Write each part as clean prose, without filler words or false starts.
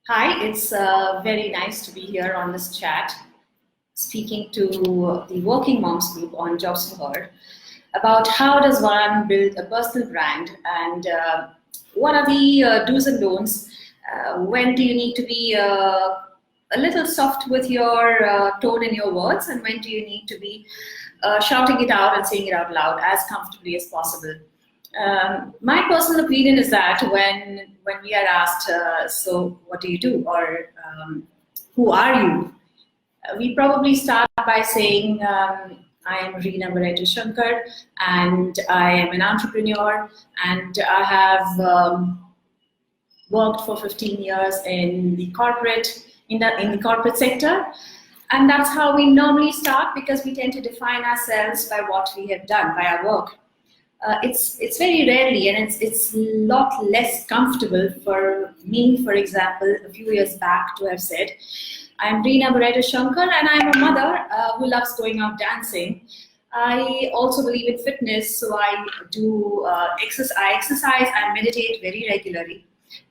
Hi, it's very nice to be here on this chat, speaking to the Working Moms group on JobsForHer about how does one build a personal brand and what are the do's and don'ts. When do you need to be a little soft with your tone in your words, and when do you need to be shouting it out and saying it out loud as comfortably as possible. My personal opinion is that when we are asked, so what do you do, or who are you, we probably start by saying, I am Rina Barreto Shankar, and I am an entrepreneur, and I have worked for 15 years in the corporate sector. And that's how we normally start, because we tend to define ourselves by what we have done, by our work. It's very rarely, and it's a lot less comfortable for me, for example, a few years back to have said, I'm Rina Barreto Shankar, and I'm a mother who loves going out dancing. I also believe in fitness, so I do exercise, I meditate very regularly,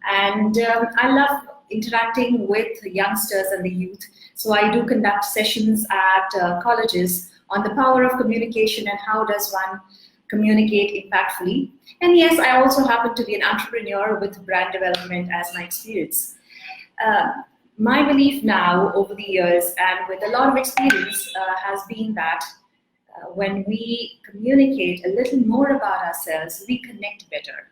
and I love interacting with youngsters and the youth. So I do conduct sessions at colleges on the power of communication and how does one communicate impactfully. And yes, I also happen to be an entrepreneur with brand development as my experience. My belief now over the years and with a lot of experience has been that when we communicate a little more about ourselves, we connect better.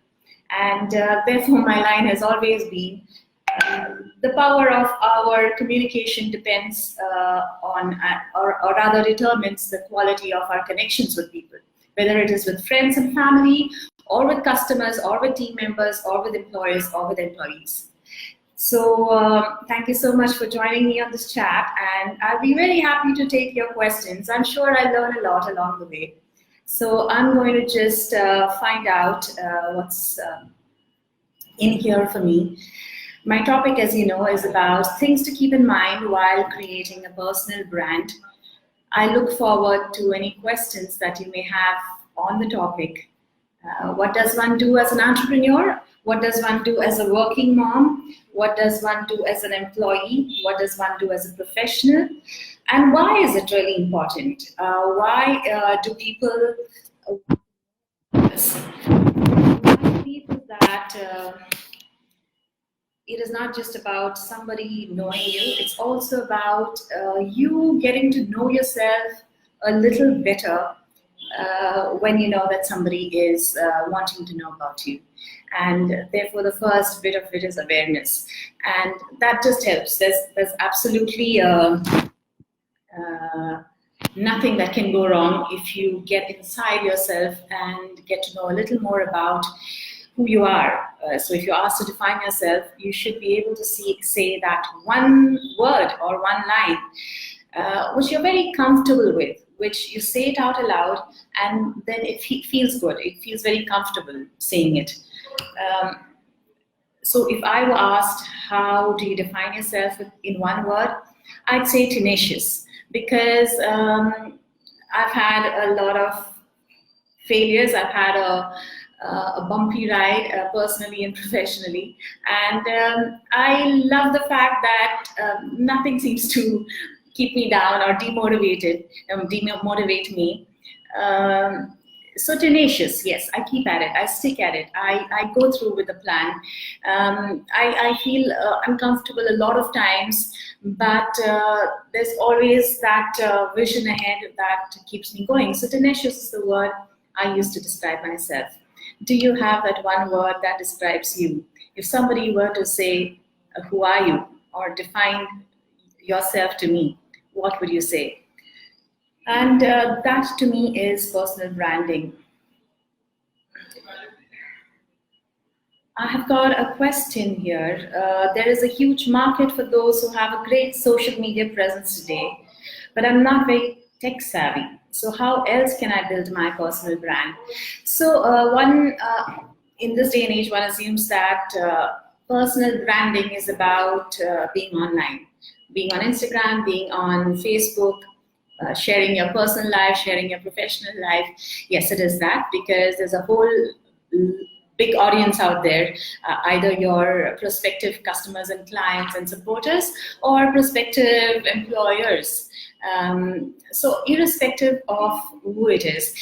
And therefore my line has always been, the power of our communication depends on, or rather determines the quality of our connections with people, whether it is with friends and family, or with customers, or with team members, or with employers, or with employees. So thank you so much for joining me on this chat, and I'll be very happy to take your questions. I'm sure I learn a lot along the way. So I'm going to just find out what's in here for me. My topic, as you know, is about things to keep in mind while creating a personal brand. I look forward to any questions that you may have on the topic. What does one do as an entrepreneur? What does one do as a working mom? What does one do as an employee? What does one do as a professional? And why is it really important? Why do people this? My belief is that it is not just about somebody knowing you, it's also about you getting to know yourself a little better when you know that somebody is wanting to know about you. And therefore the first bit of it is awareness. And that just helps. There's absolutely nothing that can go wrong if you get inside yourself and get to know a little more about who you are. So if you're asked to define yourself, you should be able to say that one word or one line, which you're very comfortable with, which you say it out aloud, and then it feels good. It feels very comfortable saying it. So if I were asked, how do you define yourself in one word, I'd say tenacious, because I've had a lot of failures. I've had a bumpy ride personally and professionally, and I love the fact that nothing seems to keep me down or demotivate me. So tenacious, yes, I keep at it, I stick at it, I go through with the plan. I feel uncomfortable a lot of times, but there's always that vision ahead that keeps me going. So tenacious is the word I use to describe myself. Do you have that one word that describes you? If somebody were to say, who are you? Or define yourself to me, what would you say? And that to me is personal branding. I have got a question here. There is a huge market for those who have a great social media presence today, but I'm not very tech savvy. So how else can I build my personal brand? So in this day and age, one assumes that personal branding is about being online, being on Instagram, being on Facebook, sharing your personal life, sharing your professional life. Yes, it is that, because there's a whole big audience out there, either your prospective customers and clients and supporters or prospective employers. So irrespective of who it is,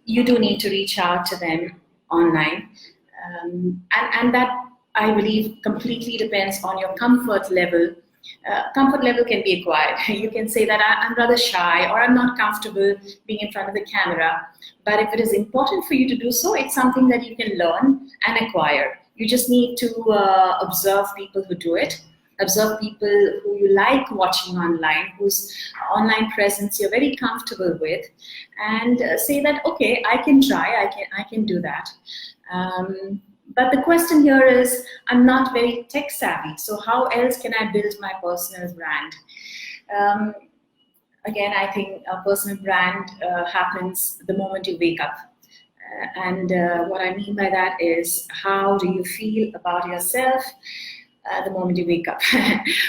you do need to reach out to them online. And that, I believe, completely depends on your comfort level. Comfort level can be acquired. You can say that I'm rather shy or I'm not comfortable being in front of the camera. But if it is important for you to do so, it's something that you can learn and acquire. You just need to observe people who do it, observe people who you like watching online, whose online presence you're very comfortable with, and say that, okay, I can try, I can do that. But the question here is, I'm not very tech savvy, so how else can I build my personal brand? Again, I think a personal brand happens the moment you wake up. And what I mean by that is, how do you feel about yourself the moment you wake up?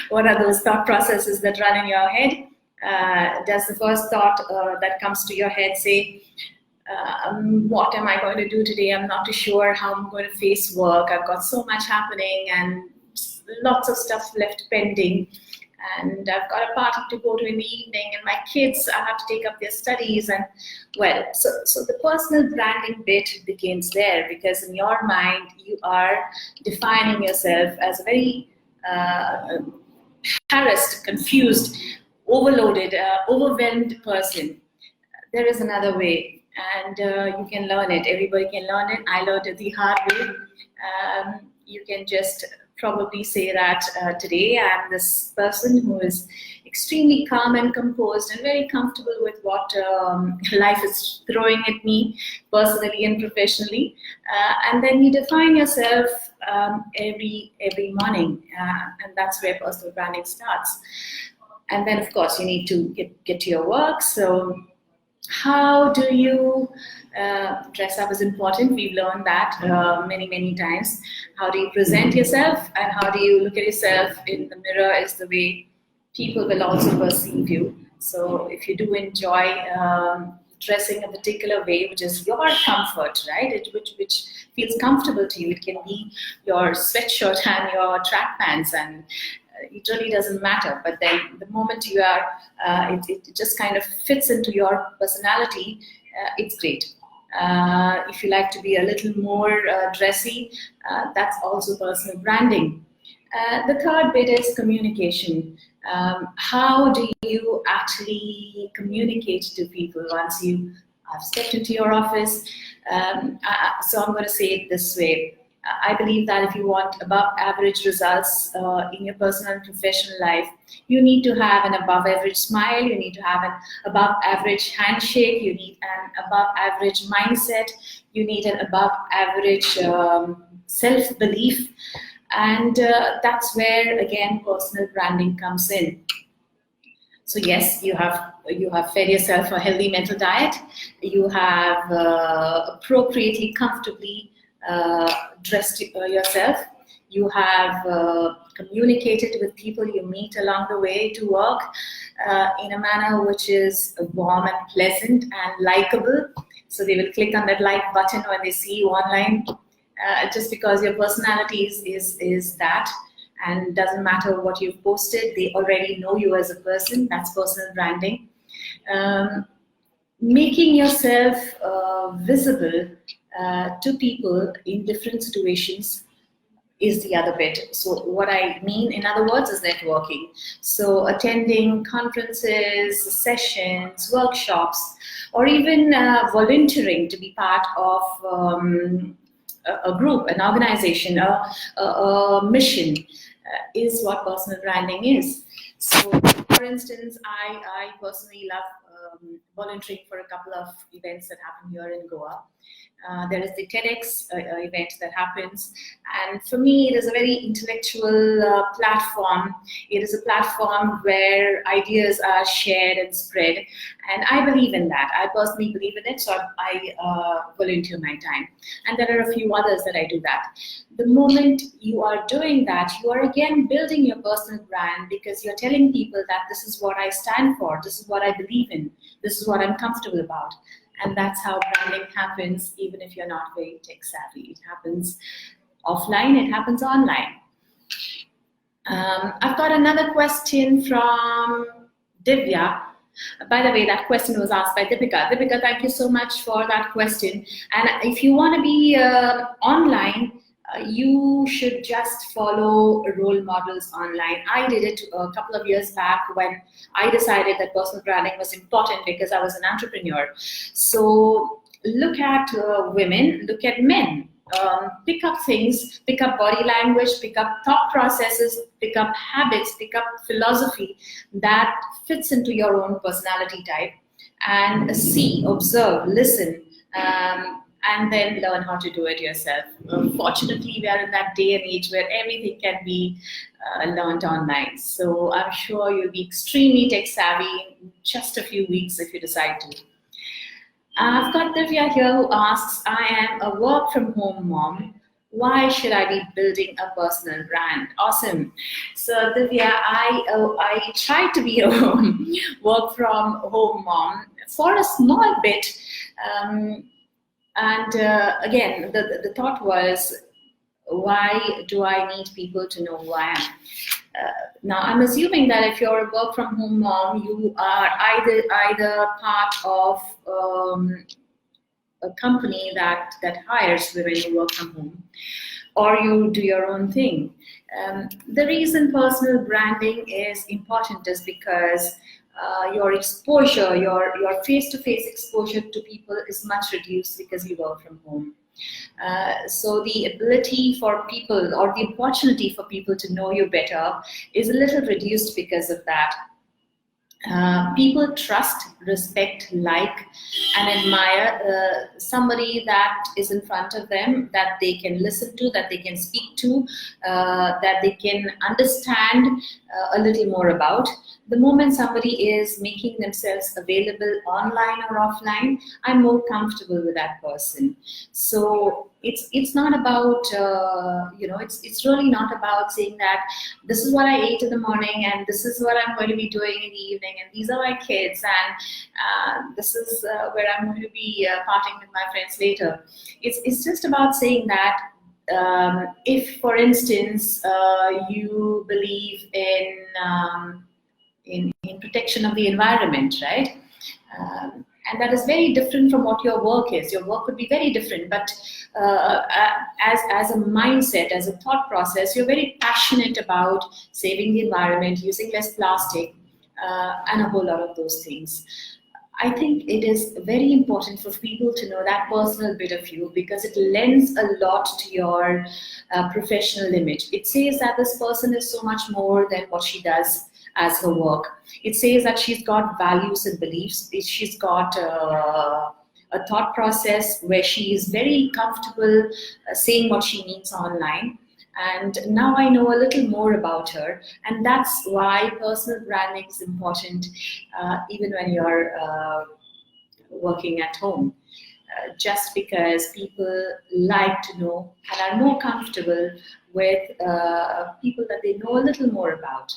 What are those thought processes that run in your head? Does the first thought that comes to your head say, what am I going to do today? I'm not too sure how I'm going to face work. I've got so much happening and lots of stuff left pending. And I've got a party to go to in the evening, and my kids, I have to take up their studies. And well, so the personal branding bit begins there, because in your mind, you are defining yourself as a very harassed, confused, overloaded, overwhelmed person. There is another way. And you can learn it. Everybody can learn it. I learned it the hard way. You can just probably say that today I'm this person who is extremely calm and composed and very comfortable with what life is throwing at me, personally and professionally. And then you define yourself every morning, and that's where personal branding starts. And then, of course, you need to get to your work. So how do you dress up is important. We've learned that many times. How do you present yourself, and how do you look at yourself in the mirror is the way people will also perceive you. So if you do enjoy dressing a particular way, which is your comfort, right? Which feels comfortable to you. It can be your sweatshirt and your track pants, and it really doesn't matter. But then the moment you are, it just kind of fits into your personality, it's great. If you like to be a little more dressy, that's also personal branding. The third bit is communication. How do you actually communicate to people once you have stepped into your office? So I'm going to say it this way. I believe that if you want above average results in your personal and professional life, you need to have an above average smile, you need to have an above average handshake, you need an above average mindset, you need an above average self-belief. And that's where, again, personal branding comes in. So yes, you have fed yourself a healthy mental diet, you have appropriately, comfortably dressed yourself, you have communicated with people you meet along the way to work in a manner which is warm and pleasant and likable. So they will click on that like button when they see you online, just because your personality is that, and doesn't matter what you've posted, they already know you as a person. That's personal branding. Making yourself visible to people in different situations is the other bit. So what I mean, in other words, is networking. So attending conferences, sessions, workshops, or even volunteering to be part of a group, an organization, a mission is what personal branding is. So, for instance, I personally love volunteering for a couple of events that happen here in Goa. There is the TEDx event that happens, and for me it is a very intellectual platform. It is a platform where ideas are shared and spread, and I believe in that. I personally believe in it, so I volunteer my time. And there are a few others that I do that. The moment you are doing that, you are again building your personal brand, because you're telling people that this is what I stand for, this is what I believe in, this is what I'm comfortable about. And that's how branding happens, even if you're not very tech savvy. It happens offline, it happens online. I've got another question from Divya. By the way, that question was asked by Deepika. Deepika, thank you so much for that question. And if you want to be online, you should just follow role models online. I did it a couple of years back when I decided that personal branding was important because I was an entrepreneur. So look at women, look at men. Pick up things, pick up body language, pick up thought processes, pick up habits, pick up philosophy that fits into your own personality type, and see, observe, listen, and then learn how to do it yourself. Fortunately, we are in that day and age where everything can be learned online. So I'm sure you'll be extremely tech savvy in just a few weeks if you decide to. I've got Divya here who asks, I am a work from home mom. Why should I be building a personal brand? Awesome. So Divya, I tried to be a work from home mom for a small bit. Again, the thought was, why do I need people to know who I am? Now, I'm assuming that if you're a work from home mom, you are either part of a company that hires women who work from home, or you do your own thing. The reason personal branding is important is because your exposure, your face-to-face exposure to people is much reduced because you work from home. So the ability for people, or the opportunity for people to know you better, is a little reduced because of that. People trust, respect, like, and admire somebody that is in front of them, that they can listen to, that they can speak to, that they can understand a little more about. The moment somebody is making themselves available online or offline, I'm more comfortable with that person. So it's not about it's really not about saying that this is what I ate in the morning and this is what I'm going to be doing in the evening and these are my kids and this is where I'm going to be partying with my friends later. It's just about saying that if, for instance, you believe in protection of the environment, right? And that is very different from what your work is. Your work would be very different, but as a mindset, as a thought process, you're very passionate about saving the environment, using less plastic, and a whole lot of those things. I think it is very important for people to know that personal bit of you because it lends a lot to your professional image. It says that this person is so much more than what she does as her work. It says that she's got values and beliefs. She's got a thought process where she is very comfortable saying what she means online. And now I know a little more about her, and that's why personal branding is important, even when you're working at home. Just because people like to know and are more comfortable with people that they know a little more about.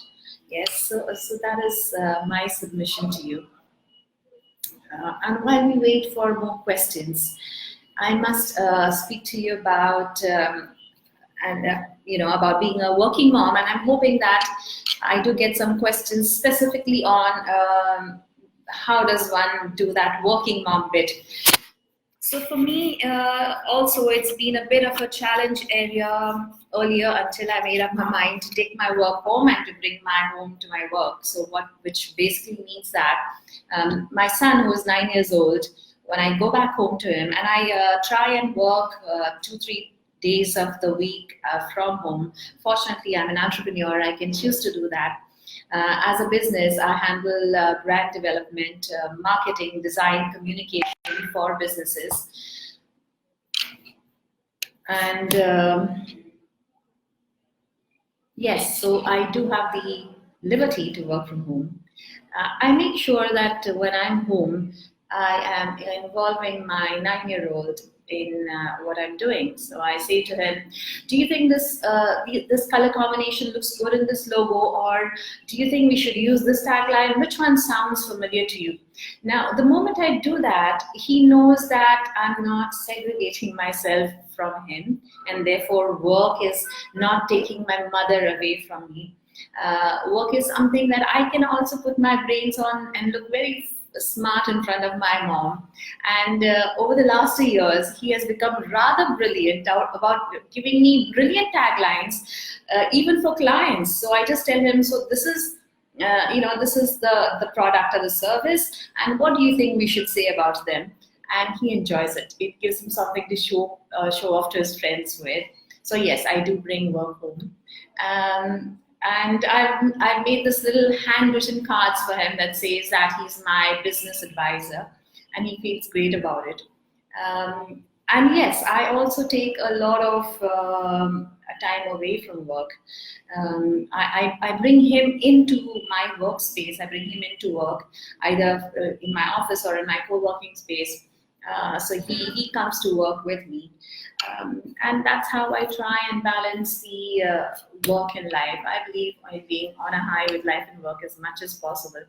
Yes, so that is my submission to you. And while we wait for more questions, I must speak to you about about being a working mom, and I'm hoping that I do get some questions specifically on how does one do that working mom bit. So for me, also, it's been a bit of a challenge area earlier until I made up my mind to take my work home and to bring my home to my work. So which basically means that my son, who is 9 years old, when I go back home to him and I try and work 2-3 days of the week from home. Fortunately, I'm an entrepreneur. I can choose to do that. As a business, I handle brand development, marketing, design, communication for businesses. And yes, so I do have the liberty to work from home. I make sure that when I'm home, I am involving my 9-year-old in what I'm doing. So I say to him, "Do you think this color combination looks good in this logo, or do you think we should use this tagline? Which one sounds familiar to you?" Now, the moment I do that, he knows that I'm not segregating myself from him, and therefore work is not taking my mother away from me. Work is something that I can also put my brains on and look very smart in front of my mom. And over the last 2 years, he has become rather brilliant about giving me brilliant taglines, even for clients. So I just tell him, so this is, this is the product or the service, and what do you think we should say about them? And he enjoys it. It gives him something to show off to his friends with. So yes, I do bring work home. And I've made this little handwritten cards for him that says that he's my business advisor, and he feels great about it. And yes, I also take a lot of time away from work. I bring him into my workspace. I bring him into work, either in my office or in my co-working space. So he comes to work with me. And that's how I try and balance the work and life. I believe in being on a high with life and work as much as possible.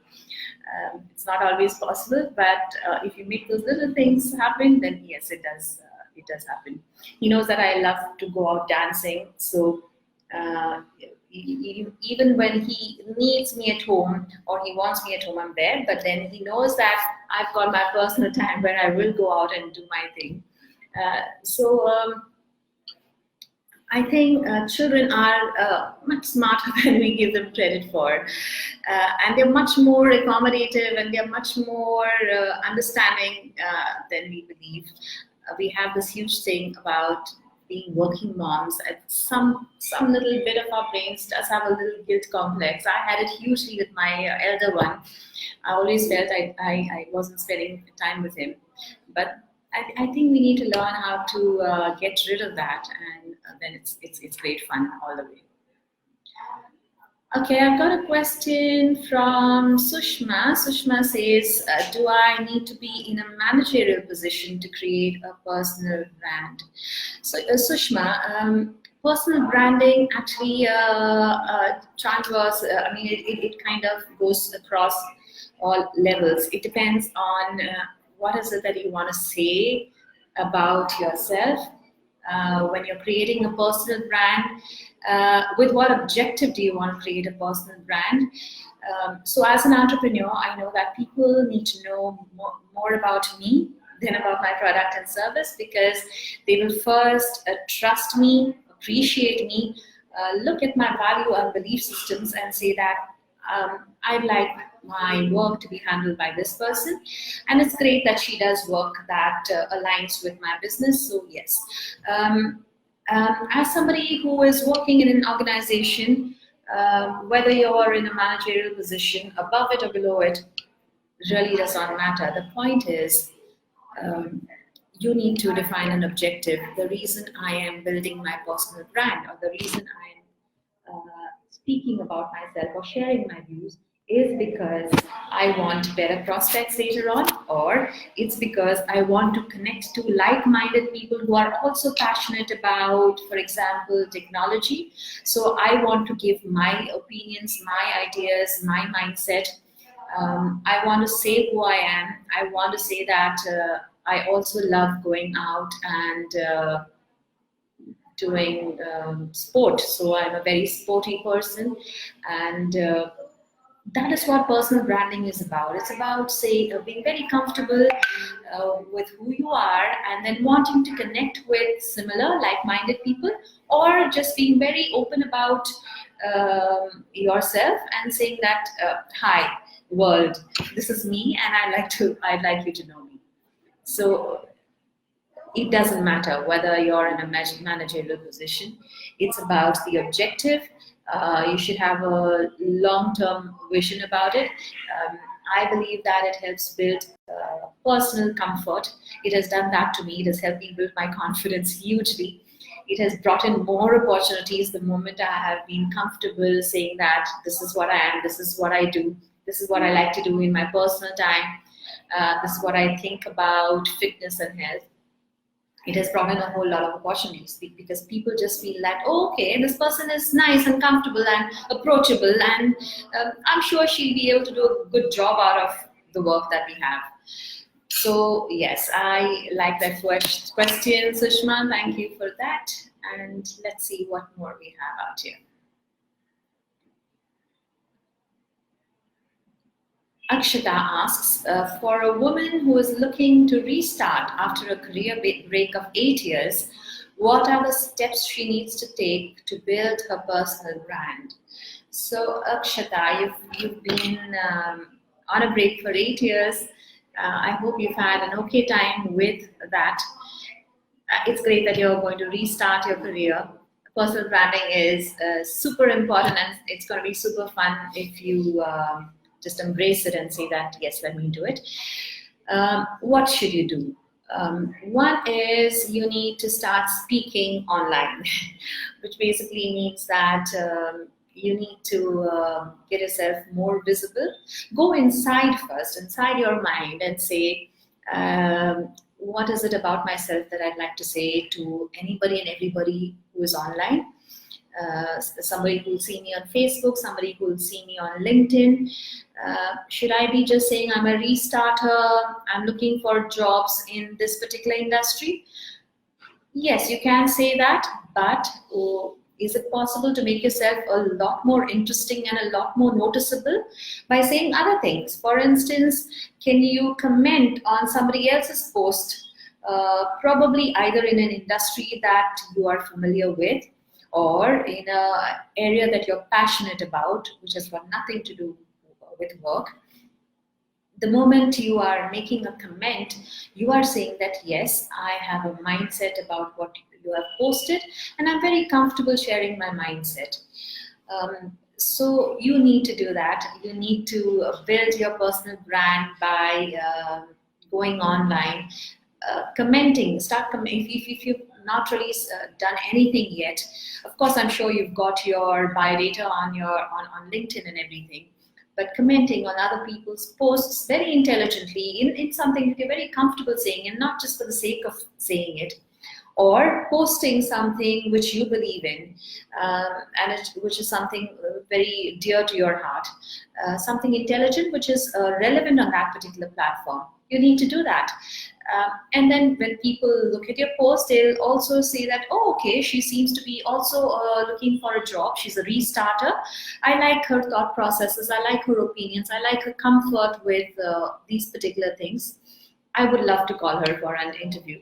It's not always possible, but if you make those little things happen, then yes, it does. It does happen. He knows that I love to go out dancing, so even when he needs me at home or he wants me at home, I'm there. But then he knows that I've got my personal time where I will go out and do my thing. So I think children are much smarter than we give them credit for, and they're much more accommodative, and they're much more understanding than we believe. We have this huge thing about being working moms, and some little bit of our brains does have a little guilt complex. I had it hugely with my elder one. I always felt I wasn't spending time with him, but I think we need to learn how to get rid of that, and then it's great fun all the way. Okay, I've got a question from Sushma. Sushma says, do I need to be in a managerial position to create a personal brand? So Sushma, personal branding actually transfers, it kind of goes across all levels. It depends on what is it that you want to say about yourself. When you're creating a personal brand, with what objective do you want to create a personal brand? So as an entrepreneur, I know that people need to know more about me than about my product and service, because they will first trust me, appreciate me, look at my value and belief systems and say that I'd like my work to be handled by this person, and it's great that she does work that aligns with my business. So yes, as somebody who is working in an organization, whether you're in a managerial position, above it or below it, really does not matter. The point is, you need to define an objective. The reason I am building my personal brand, or the reason I am speaking about myself or sharing my views, is because I want better prospects later on, or it's because I want to connect to like-minded people who are also passionate about, for example, technology. So I want to give my opinions, my ideas, my mindset. I want to say who I am. I want to say that I also love going out and doing sport. So I'm a very sporty person, and that is what personal branding is about. It's about, say, being very comfortable with who you are, and then wanting to connect with similar, like-minded people, or just being very open about yourself and saying that, "Hi, world, this is me, and I'd like you to know me." So it doesn't matter whether you're in a managerial position. It's about the objective. You should have a long-term vision about it. I believe that it helps build personal comfort. It has done that to me. It has helped me build my confidence hugely. It has brought in more opportunities the moment I have been comfortable saying that this is what I am, this is what I do, this is what I like to do in my personal time. This is what I think about fitness and health. It has brought in a whole lot of opportunities because people just feel that, oh, okay, this person is nice and comfortable and approachable, and I'm sure she'll be able to do a good job out of the work that we have. So yes, I like that question, Sushma. Thank you for that. And let's see what more we have out here. Akshita asks, for a woman who is looking to restart after a career break of 8 years, what are the steps she needs to take to build her personal brand? So Akshita, you've been on a break for 8 years. I hope you've had an okay time with that. It's great that you're going to restart your career. Personal branding is super important, and it's going to be super fun if you just embrace it and say that, yes, let me do it. What should you do? One is you need to start speaking online, which basically means that you need to get yourself more visible. Go inside first, inside your mind, and say, what is it about myself that I'd like to say to anybody and everybody who is online? Somebody who will see me on Facebook, somebody who will see me on LinkedIn. Should I be just saying I'm a restarter, I'm looking for jobs in this particular industry? Yes, you can say that, but is it possible to make yourself a lot more interesting and a lot more noticeable by saying other things? For instance, can you comment on somebody else's post, probably either in an industry that you are familiar with, or in an area that you're passionate about, which has got nothing to do with work. The moment you are making a comment, you are saying that, yes, I have a mindset about what you have posted, and I'm very comfortable sharing my mindset. So you need to do that. You need to build your personal brand by going online, commenting. Start commenting. If you've not really done anything yet, of course, I'm sure you've got your biodata on LinkedIn and everything. But commenting on other people's posts very intelligently in something that you're very comfortable saying, and not just for the sake of saying it, or posting something which you believe in, which is something very dear to your heart, something intelligent which is relevant on that particular platform. You need to do that. And then when people look at your post, they'll also say that, oh, okay, she seems to be also looking for a job. She's a restarter. I like her thought processes. I like her opinions. I like her comfort with these particular things. I would love to call her for an interview.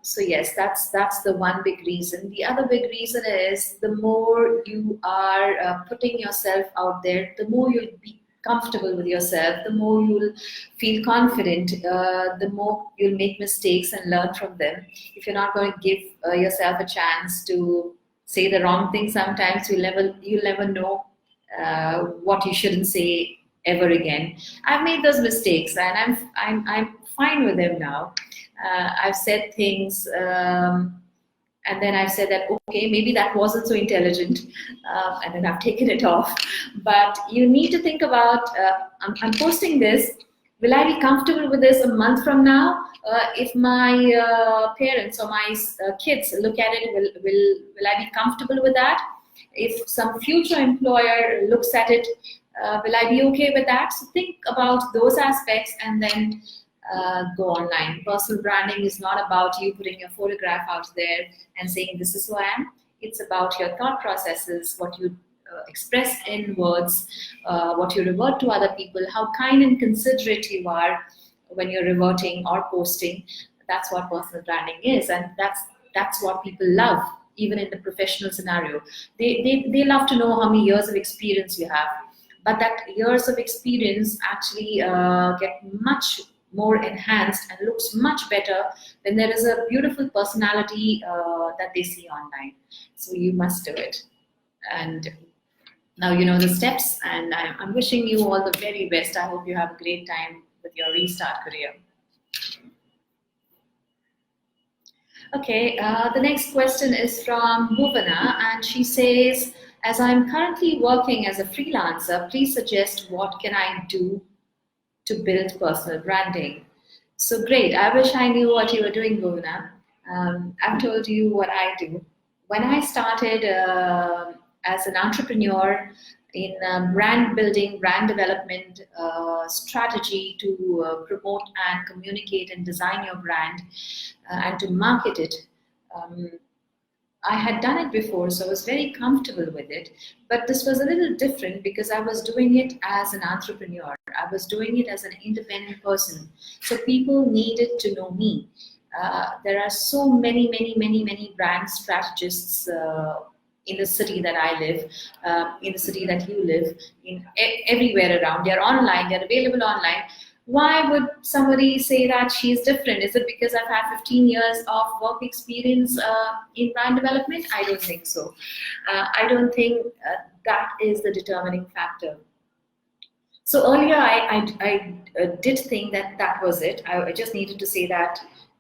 So yes, that's the one big reason. The other big reason is the more you are putting yourself out there, the more you'll be comfortable with yourself, the more you'll feel confident, the more you'll make mistakes and learn from them. If you're not going to give yourself a chance to say the wrong thing, sometimes you'll never know what you shouldn't say ever again. I've made those mistakes, and I'm fine with them now. I've said things, and then I've said that, okay, maybe that wasn't so intelligent, and then I've taken it off. But you need to think about, I'm posting this, will I be comfortable with this a month from now? If my parents or my kids look at it, will I be comfortable with that? If some future employer looks at it, will I be okay with that? So think about those aspects, and then go online. Personal branding is not about you putting your photograph out there and saying this is who I am. It's about your thought processes, what you express in words, what you revert to other people, how kind and considerate you are when you're reverting or posting. That's what personal branding is, and that's what people love. Even in the professional scenario, they love to know how many years of experience you have, but that years of experience actually get much more enhanced and looks much better when there is a beautiful personality that they see online. So you must do it. And now you know the steps, and I'm wishing you all the very best. I hope you have a great time with your restart career. Okay, the next question is from Bhuvana, and she says, as I'm currently working as a freelancer, please suggest what can I do to build personal branding. So great. I wish I knew what you were doing, Bhuvana. I've told you what I do. When I started as an entrepreneur in brand building, brand development strategy to promote and communicate and design your brand and to market it. Um, I had done it before, so I was very comfortable with it. But this was a little different because I was doing it as an entrepreneur. I was doing it as an independent person. So people needed to know me. There are so many brand strategists in the city that I live, in the city that you live, in everywhere around. They're online, they're available online. Why would somebody say that she's different? Is it because I've had 15 years of work experience in brand development? I don't think so. I don't think that is the determining factor. So earlier I did think that that was it. I just needed to say that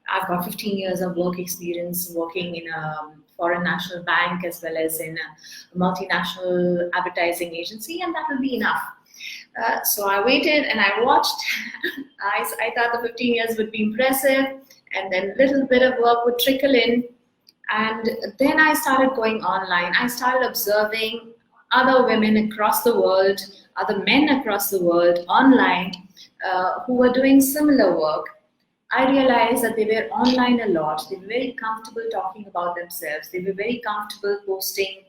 I've got 15 years of work experience working in a foreign national bank as well as in a multinational advertising agency, and that will be enough. So I waited and I watched. I thought the 15 years would be impressive, and then a little bit of work would trickle in. And then I started going online. I started observing other women across the world, other men across the world online who were doing similar work. I realized that they were online a lot. They were very comfortable talking about themselves. They were very comfortable posting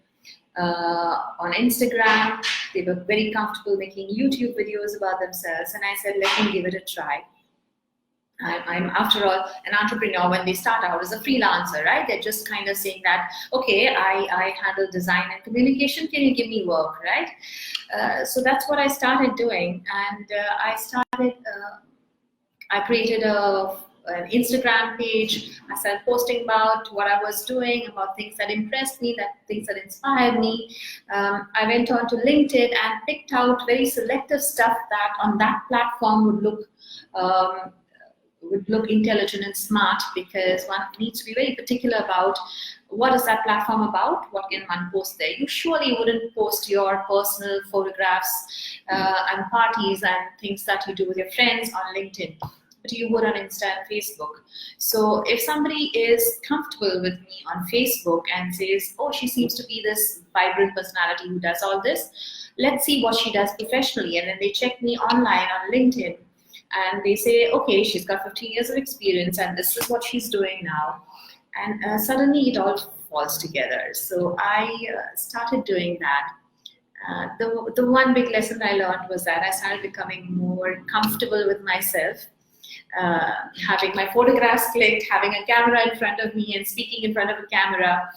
on Instagram. They were very comfortable making YouTube videos about themselves. And I said, let me give it a try. I'm, after all, an entrepreneur. When they start out as a freelancer, right? They're just kind of saying that, okay, I handle design and communication. Can you give me work, right? So that's what I started doing. And I created an Instagram page. I started posting about what I was doing, about things that impressed me, things that inspired me. I went on to LinkedIn and picked out very selective stuff that on that platform would look intelligent and smart, because one needs to be very particular about what is that platform about, what can one post there. You surely wouldn't post your personal photographs and parties and things that you do with your friends on LinkedIn, but you would on Insta and Facebook. So if somebody is comfortable with me on Facebook and says, oh, she seems to be this vibrant personality who does all this, let's see what she does professionally. And then they check me online on LinkedIn and they say, okay, she's got 15 years of experience and this is what she's doing now. And suddenly it all falls together. So I started doing that. The one big lesson I learned was that I started becoming more comfortable with myself. Having my photographs clicked, having a camera in front of me and speaking in front of a camera,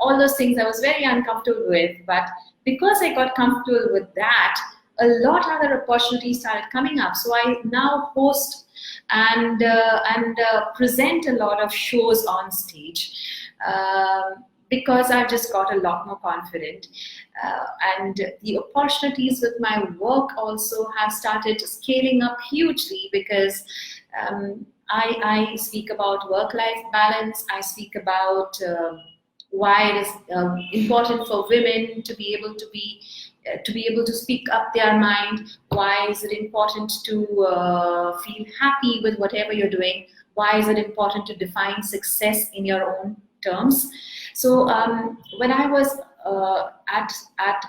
all those things I was very uncomfortable with. But because I got comfortable with that, a lot of other opportunities started coming up. So I now host and present a lot of shows on stage because I've just got a lot more confident. And the opportunities with my work also have started scaling up hugely because I speak about work-life balance. I speak about why it is important for women to be able to speak up their mind. Why is it important to feel happy with whatever you're doing? Why is it important to define success in your own terms? So when I was at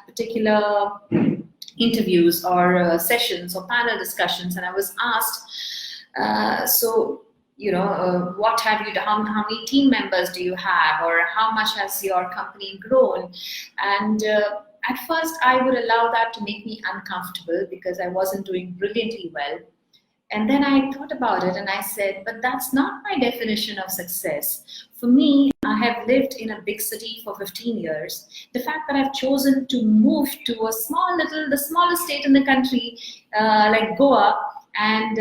particular interviews or sessions or panel discussions, and I was asked, what have you done? How many team members do you have, or how much has your company grown? And at first, I would allow that to make me uncomfortable because I wasn't doing brilliantly well. And then I thought about it and I said, but that's not my definition of success. For me, I have lived in a big city for 15 years. The fact that I've chosen to move to the smallest state in the country, like Goa, and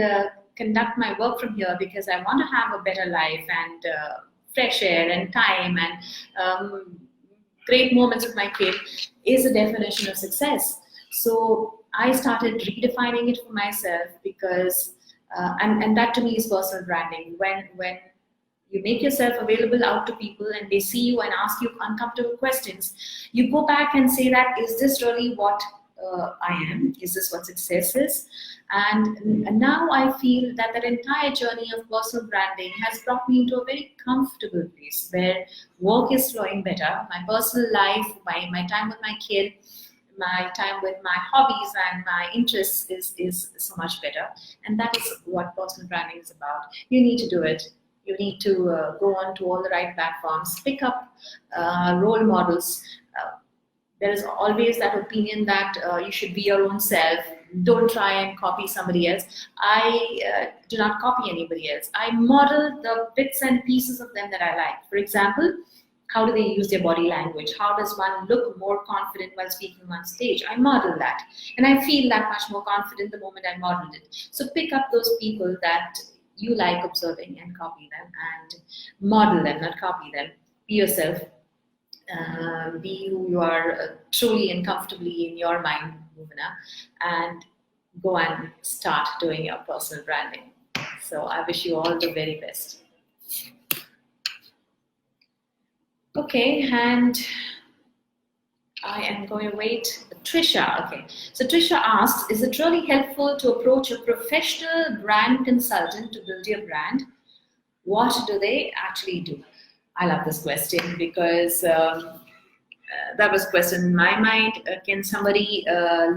conduct my work from here because I want to have a better life and fresh air and time and great moments with my kid is a definition of success. So I started redefining it for myself because, and that to me is personal branding. When you make yourself available out to people and they see you and ask you uncomfortable questions, you go back and say that, is this really what I am? Is this what success is? And now I feel that that entire journey of personal branding has brought me into a very comfortable place where work is flowing better, my personal life, my time with my kid, my time with my hobbies and my interests is so much better. And that is what personal branding is about. You need to do it. You need to go on to all the right platforms, pick up role models. There is always that opinion that you should be your own self. Don't try and copy somebody else. I do not copy anybody else. I model the bits and pieces of them that I like. For example, how do they use their body language? How does one look more confident while speaking on stage? I model that. And I feel that much more confident the moment I modeled it. So pick up those people that you like observing and copy them and model them, not copy them. Be yourself. Be who you are truly and comfortably in your mind, Bhuvana, and go and start doing your personal branding. So I wish you all the very best. Okay, and I am going to wait. Trisha, okay. So Trisha asks, is it really helpful to approach a professional brand consultant to build your brand? What do they actually do? I love this question because that was a question in my mind. Can somebody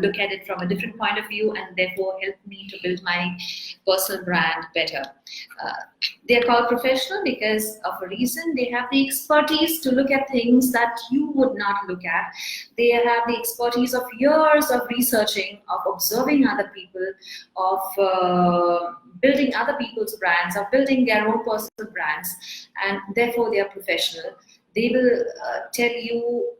look at it from a different point of view and therefore help me to build my personal brand better? They're called professional because of a reason. They have the expertise to look at things that you would not look at. They have the expertise of years of researching, of observing other people, of building other people's brands, of building their own personal brands, and therefore they are professional. They will tell you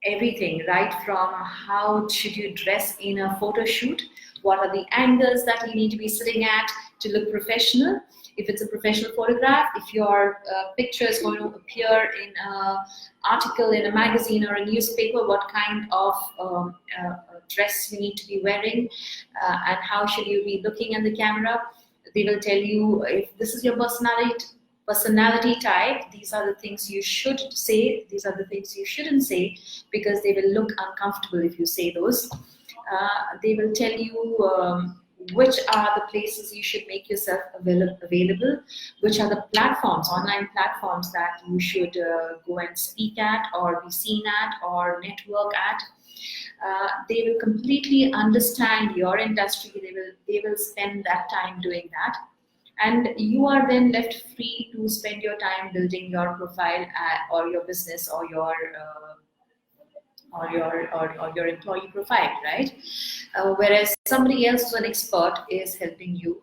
everything, right from how should you dress in a photo shoot, what are the angles that you need to be sitting at to look professional. If it's a professional photograph, if your picture is going to appear in an article in a magazine or a newspaper, what kind of dress you need to be wearing and how should you be looking at the camera. They will tell you if this is your personality type, these are the things you should say, these are the things you shouldn't say, because they will look uncomfortable if you say those. They will tell you which are the places you should make yourself available, which are the platforms, online platforms that you should go and speak at or be seen at or network at. They will completely understand your industry. They will spend that time doing that. And you are then left free to spend your time building your profile or your business or your employee profile, right? Whereas somebody else who's an expert is helping you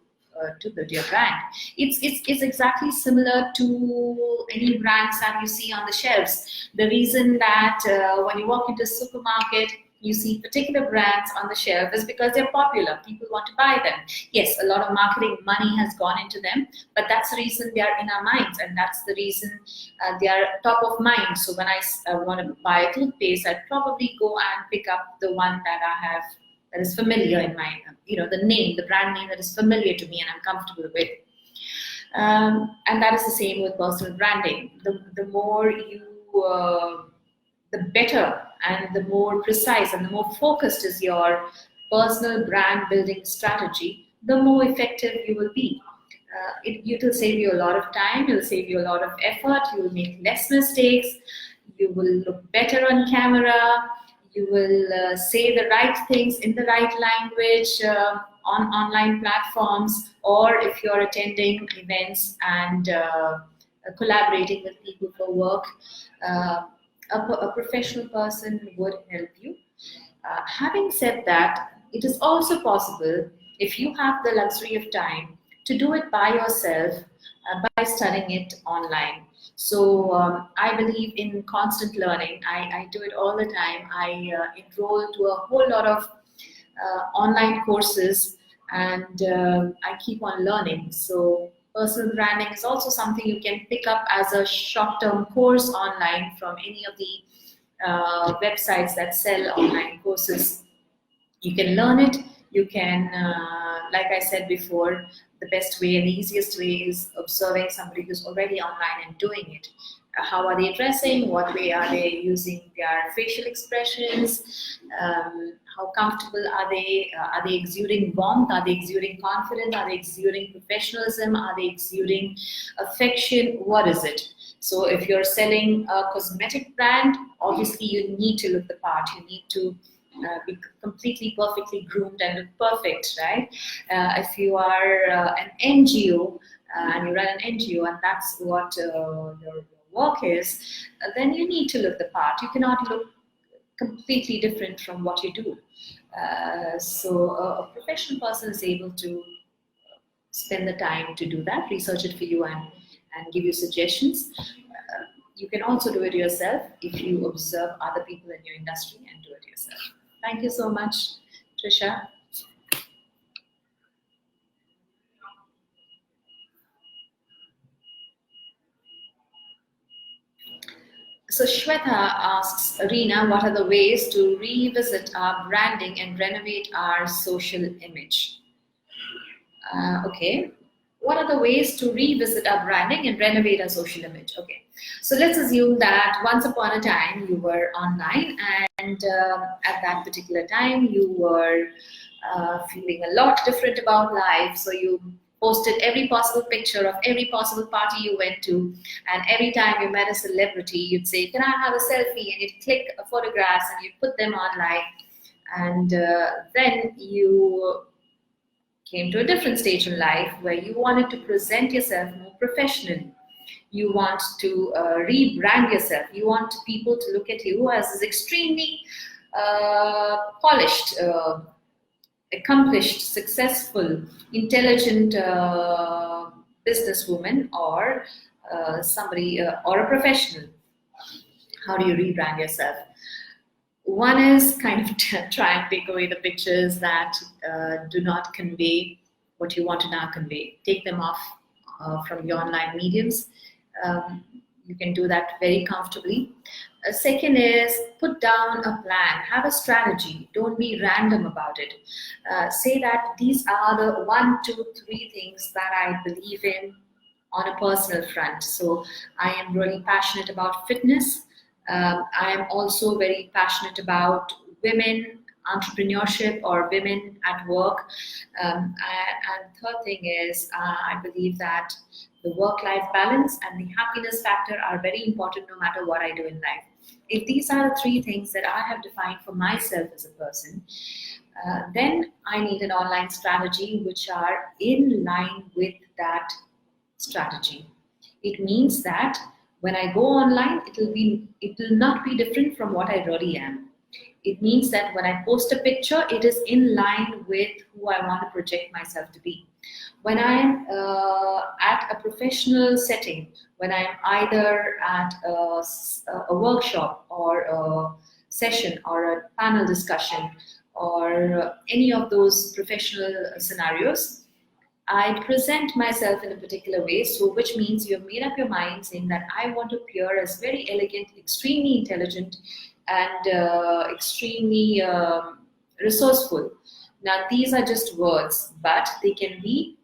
to build your brand. It's exactly similar to any brands that you see on the shelves. The reason that when you walk into a supermarket, you see particular brands on the shelf is because they're popular. People want to buy them. Yes, a lot of marketing money has gone into them, but that's the reason they are in our minds, and that's the reason they are top of mind. So when I want to buy a toothpaste, I'd probably go and pick up the one that I have that is familiar in my, the name, the brand name that is familiar to me and I'm comfortable with. And that is the same with personal branding. The more you the better and the more precise and the more focused is your personal brand building strategy, the more effective you will be. It will save you a lot of time, it will save you a lot of effort, you will make less mistakes, you will look better on camera, you will say the right things in the right language on online platforms, or if you're attending events and collaborating with people for work. A professional person would help you. Having said that, it is also possible, if you have the luxury of time, to do it by yourself by studying it online. So I believe in constant learning. I do it all the time. I enroll to a whole lot of online courses, and I keep on learning. So personal branding is also something you can pick up as a short-term course online from any of the websites that sell online courses. You can learn it. You can, like I said before, the best way and the easiest way is observing somebody who's already online and doing it. How are they dressing? What way are they using their facial expressions? How comfortable are they? Are they exuding warmth? Are they exuding confidence? Are they exuding professionalism? Are they exuding affection? What is it? So if you're selling a cosmetic brand, obviously you need to look the part. You need to be completely perfectly groomed and look perfect, right? If you are an NGO and you run an NGO and that's what your work is, then you need to look the part. You cannot look completely different from what you do. So a professional person is able to spend the time to do that, research it for you, and give you suggestions. You can also do it yourself if you observe other people in your industry and do it yourself. Thank you so much, Trisha. So Shweta asks, Rina, what are the ways to revisit our branding and renovate our social image? Okay. What are the ways to revisit our branding and renovate our social image? Okay. So let's assume that once upon a time you were online, and at that particular time you were feeling a lot different about life. So you posted every possible picture of every possible party you went to, and every time you met a celebrity, you'd say, "Can I have a selfie?" And you'd click photographs and you'd put them online, and then you came to a different stage in life where you wanted to present yourself more professionally. You want to rebrand yourself. You want people to look at you as this extremely polished, accomplished, successful, intelligent businesswoman, or somebody, or a professional. How do you rebrand yourself? One is kind of try and take away the pictures that do not convey what you want to now convey. Take them off from your online mediums. You can do that very comfortably. Second is put down a plan, have a strategy. Don't be random about it. Say that these are the 1, 2, 3 things that I believe in on a personal front. So I am really passionate about fitness. I am also very passionate about women entrepreneurship or women at work. And third thing is, I believe that the work-life balance and the happiness factor are very important no matter what I do in life. If these are the 3 things that I have defined for myself as a person, then I need an online strategy which are in line with that strategy. It means that when I go online, it will not be different from what I really am. It means that when I post a picture, it is in line with who I want to project myself to be. When I'm at a professional setting, when I'm either at a workshop or a session or a panel discussion or any of those professional scenarios, I present myself in a particular way, so which means you have made up your mind saying that I want to appear as very elegant, extremely intelligent, and extremely resourceful. Now, these are just words, but they can be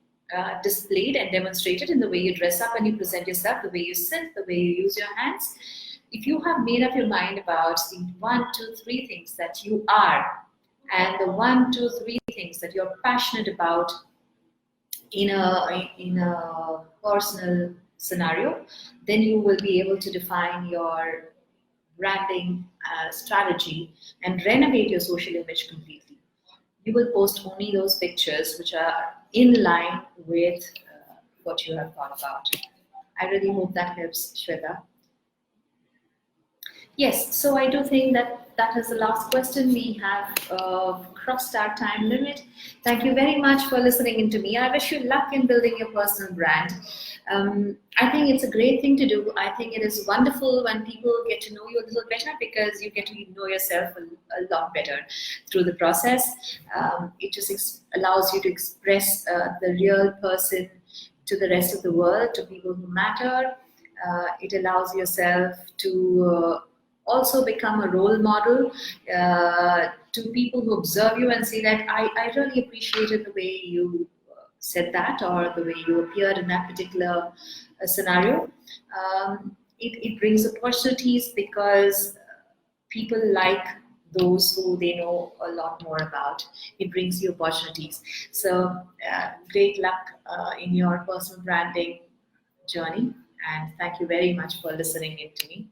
displayed and demonstrated in the way you dress up and you present yourself, the way you sit, the way you use your hands. If you have made up your mind about the 1, 2, 3 things that you are, and the 1, 2, 3 things that you're passionate about in a personal scenario, then you will be able to define your branding strategy and renovate your social image completely. You will post only those pictures which are in line with what you have thought about. I really hope that helps, Shweta. Yes, so I do think that that is the last question. We have crossed our time limit. Thank you very much for listening in to me. I wish you luck in building your personal brand. I think it's a great thing to do. I think it is wonderful when people get to know you a little better because you get to know yourself a lot better through the process. It just allows you to express the real person to the rest of the world, to people who matter. It allows yourself to also become a role model to people who observe you and say that I really appreciated the way you said that or the way you appeared in that particular scenario. it brings opportunities because people like those who they know a lot more about. It brings you opportunities. So great luck in your personal branding journey, and thank you very much for listening in to me.